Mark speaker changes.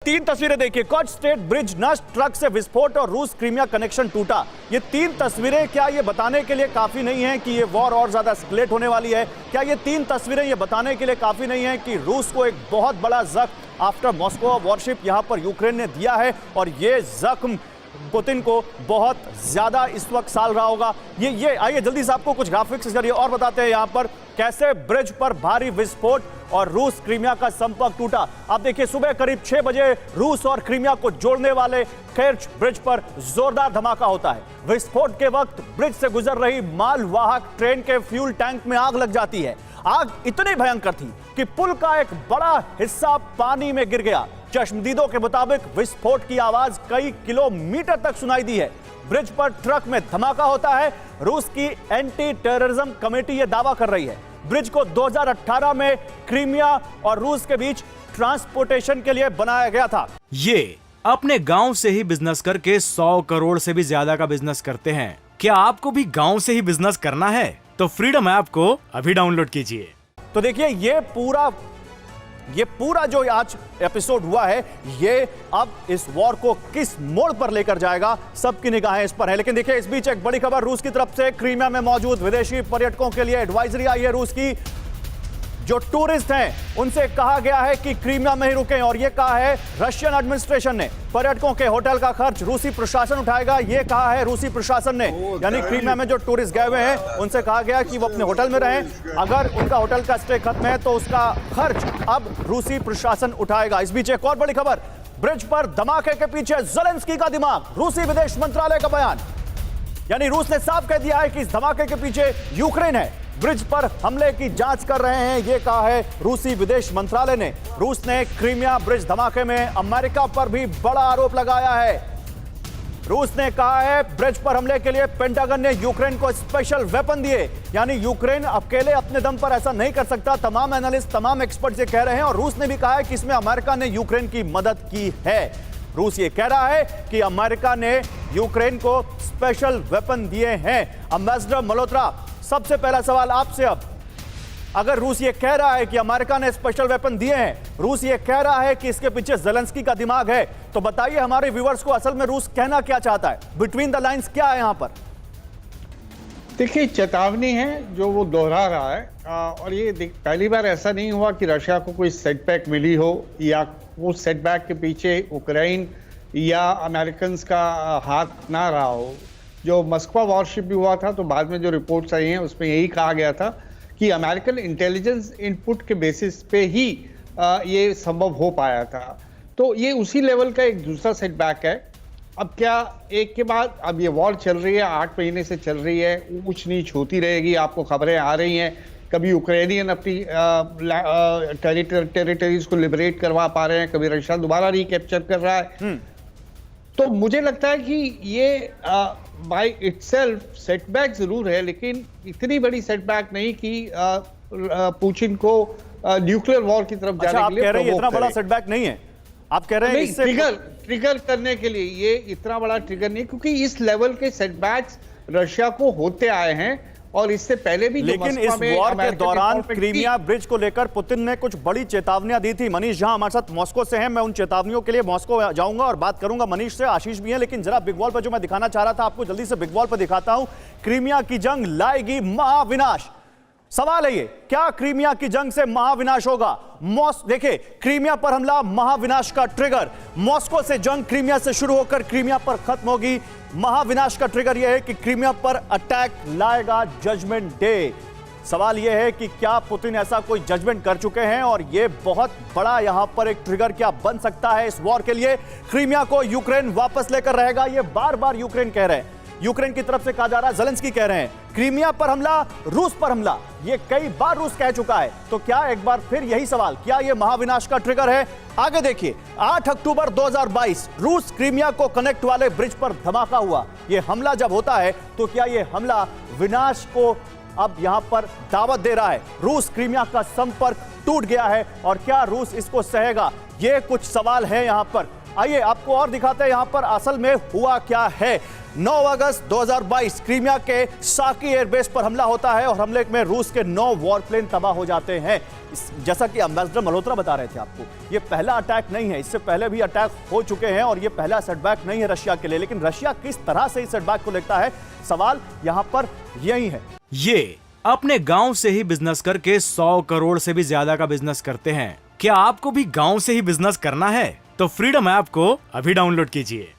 Speaker 1: तीन तस्वीरें देखिए, कर्च स्ट्रेट ब्रिज नष्ट, ट्रक से विस्फोट और रूस क्रीमिया कनेक्शन टूटा। ये तीन तस्वीरें क्या ये बताने के लिए काफी नहीं है कि ये वॉर और ज्यादा एस्केलेट होने वाली है? क्या ये तीन तस्वीरें ये बताने के लिए काफी नहीं है कि रूस को एक बहुत बड़ा जख्म आफ्टर मॉस्को वॉरशिप यहां पर यूक्रेन ने दिया है और ये जख्म पुतिन को बहुत ज्यादा इस वक्त साल रहा होगा? ये आइए जल्दी से आपको कुछ ग्राफिक्स के जरिए और बताते हैं यहां पर कैसे ब्रिज पर भारी विस्फोट और रूस क्रीमिया का संपर्क टूटा। आप देखिए, सुबह करीब 6 बजे रूस और क्रीमिया को जोड़ने वाले केर्च ब्रिज पर जोरदार धमाका होता है। विस्फोट के वक्त ब्रिज से गुजर रही मालवाहक ट्रेन के फ्यूल टैंक में आग लग जाती है। आग इतनी भयंकर थी कि पुल का एक बड़ा हिस्सा पानी में गिर गया। चश्मदीदों के मुताबिक विस्फोट की आवाज कई किलोमीटर तक सुनाई दी है। ब्रिज पर ट्रक में धमाका होता है। रूस की एंटी टेररिज्म कमेटी यह दावा कर रही है ब्रिज को 2018 में क्रीमिया और रूस के बीच ट्रांसपोर्टेशन के लिए बनाया गया था।
Speaker 2: ये अपने गांव से ही बिजनेस करके 100 करोड़ से भी ज्यादा का बिजनेस करते हैं। क्या आपको भी गांव से ही बिजनेस करना है? तो फ्रीडम ऐप को अभी डाउनलोड कीजिए।
Speaker 1: तो देखिए, ये पूरा जो आज एपिसोड हुआ है, ये अब इस वॉर को किस मोड़ पर लेकर जाएगा, सबकी निगाहें इस पर है। लेकिन देखिए, इस बीच एक बड़ी खबर रूस की तरफ से क्रीमिया में मौजूद विदेशी पर्यटकों के लिए एडवाइजरी आई है। रूस की जो टूरिस्ट हैं उनसे कहा गया है कि क्रीमिया में ही रुकें और ये कहा है रशियन एडमिनिस्ट्रेशन ने पर्यटकों के होटल का खर्च रूसी प्रशासन उठाएगा। ये कहा है रूसी प्रशासन ने, यानी क्रीमिया में जो टूरिस्ट गए हुए हैं उनसे कहा गया कि वो अपने होटल में रहें। अगर उनका होटल का स्टे खत्म है तो उसका खर्च अब रूसी प्रशासन उठाएगा। इस बीच एक और बड़ी खबर, ब्रिज पर धमाके के पीछे ज़ेलेंस्की का दिमाग, रूसी विदेश मंत्रालय का बयान। यानी रूस ने साफ कह दिया है कि इस धमाके के पीछे यूक्रेन है, ब्रिज पर हमले की जांच कर रहे हैं, यह कहा है रूसी विदेश मंत्रालय ने। रूस ने क्रीमिया ब्रिज धमाके में अमेरिका पर भी बड़ा आरोप लगाया है। रूस ने कहा है ब्रिज पर हमले के लिए पेंटागन ने यूक्रेन को स्पेशल वेपन दिए, यानी यूक्रेन अकेले अपने दम पर ऐसा नहीं कर सकता। तमाम एनालिस्ट, तमाम एक्सपर्ट ये कह रहे हैं और रूस ने भी कहा है कि इसमें अमेरिका ने यूक्रेन की मदद की है। रूस ये कह रहा है कि अमेरिका ने यूक्रेन को स्पेशल वेपन दिए हैं। एम्बेसडर मल्होत्रा, सबसे पहला सवाल आपसे अब, अगर रूस ये कह रहा है कि अमेरिका ने स्पेशल वेपन दिए हैं, रूस ये कह रहा है कि इसके पीछे ज़ेलेंस्की का दिमाग है, तो बताइए हमारे व्यूअर्स को असल में रूस कहना क्या चाहता है? बिटवीन द लाइंस क्या है यहां पर?
Speaker 3: देखिए, चेतावनी है जो वो दोहरा रहा है और ये पहली बार ऐसा नहीं हुआ कि रशिया को कोई सेटबैक मिली हो या वो सेटबैक के पीछे यूक्रेन या अमेरिकन का हाथ ना रहा हो। जो मस्को वॉरशिप भी हुआ था तो बाद में जो रिपोर्ट्स आई हैं उसमें यही कहा गया था कि अमेरिकन इंटेलिजेंस इनपुट के बेसिस पे ही ये संभव हो पाया था। तो ये उसी लेवल का एक दूसरा सेटबैक है। अब क्या एक के बाद अब ये वॉर चल रही है, 8 महीने से चल रही है, ऊंच नीच होती रहेगी। आपको खबरें आ रही हैं, कभी यूक्रेनियन अपनी टेरिटरीज को लिबरेट करवा पा रहे हैं, कभी रशिया दोबारा रिकैप्चर कर रहा है। तो मुझे लगता है कि ये बाय इटसेल्फ सेटबैक जरूर है, लेकिन इतनी बड़ी सेटबैक नहीं कि पुतिन को न्यूक्लियर वॉर की तरफ जाने के लिए
Speaker 1: कह रहे हैं इतना बड़ा सेटबैक नहीं है? आप कह रहे हैं
Speaker 3: इससे ट्रिगर करने के लिए ये इतना बड़ा ट्रिगर नहीं, क्योंकि इस लेवल के सेटबैक्स रशिया को होते आए हैं और इससे पहले भी।
Speaker 1: लेकिन इस वॉर के दौरान क्रीमिया ब्रिज को लेकर पुतिन ने कुछ बड़ी चेतावनियां दी थी। मनीष झा हमारे साथ मॉस्को से हैं, मैं उन चेतावनियों के लिए मॉस्को जाऊंगा और बात करूंगा मनीष से। आशीष भी हैं, लेकिन जरा बिग वॉल पर जो मैं दिखाना चाह रहा था आपको, जल्दी से बिग वॉल पर दिखाता हूं। क्रीमिया की जंग लाएगी महाविनाश। सवाल है ये, क्या क्रीमिया की जंग से महाविनाश होगा? देखिए, क्रीमिया पर हमला महाविनाश का ट्रिगर। मॉस्को से जंग क्रीमिया से शुरू होकर क्रीमिया पर खत्म होगी। महाविनाश का ट्रिगर यह है कि क्रीमिया पर अटैक लाएगा जजमेंट डे। सवाल यह है कि क्या पुतिन ऐसा कोई जजमेंट कर चुके हैं और यह बहुत बड़ा यहां पर एक ट्रिगर क्या बन सकता है इस वॉर के लिए? क्रीमिया को यूक्रेन वापस लेकर रहेगा, यह बार बार यूक्रेन कह रहे हैं। यूक्रेन की तरफ से कहा जा रहा है, ज़ेलेंस्की कह रहे हैं क्रीमिया पर हमला, रूस पर हमला, ये कई बार रूस कह चुका है। तो क्या एक बार फिर यही सवाल, क्या यह महाविनाश का ट्रिगर है? आगे देखिए, 8 अक्टूबर 2022 रूस क्रीमिया को कनेक्ट वाले ब्रिज पर धमाका हुआ। यह हमला जब होता है तो क्या यह हमला विनाश को अब यहां पर दावत दे रहा है? रूस क्रीमिया का संपर्क टूट गया है और क्या रूस इसको सहेगा? ये कुछ सवाल है यहां पर। आइए आपको और दिखाते हैं यहां पर असल में हुआ क्या है। 9 अगस्त 2022 क्रीमिया के साकी एयरबेस पर हमला होता है और हमले में रूस के 9 वॉरप्लेन तबाह हो जाते हैं। जैसा कि एम्बेसडर मल्होत्रा बता रहे थे आपको, ये पहला अटैक नहीं है, इससे पहले भी अटैक हो चुके हैं और ये पहला सेटबैक नहीं है रशिया के लिए। लेकिन रशिया किस तरह से इस सेटबैक को लेता है, सवाल यहां पर यही है।
Speaker 2: ये अपने गांव से ही बिजनेस करके 100 करोड़ से भी ज्यादा का बिजनेस करते हैं। क्या आपको भी गांव से ही बिजनेस करना है? तो फ्रीडम ऐप को अभी डाउनलोड कीजिए।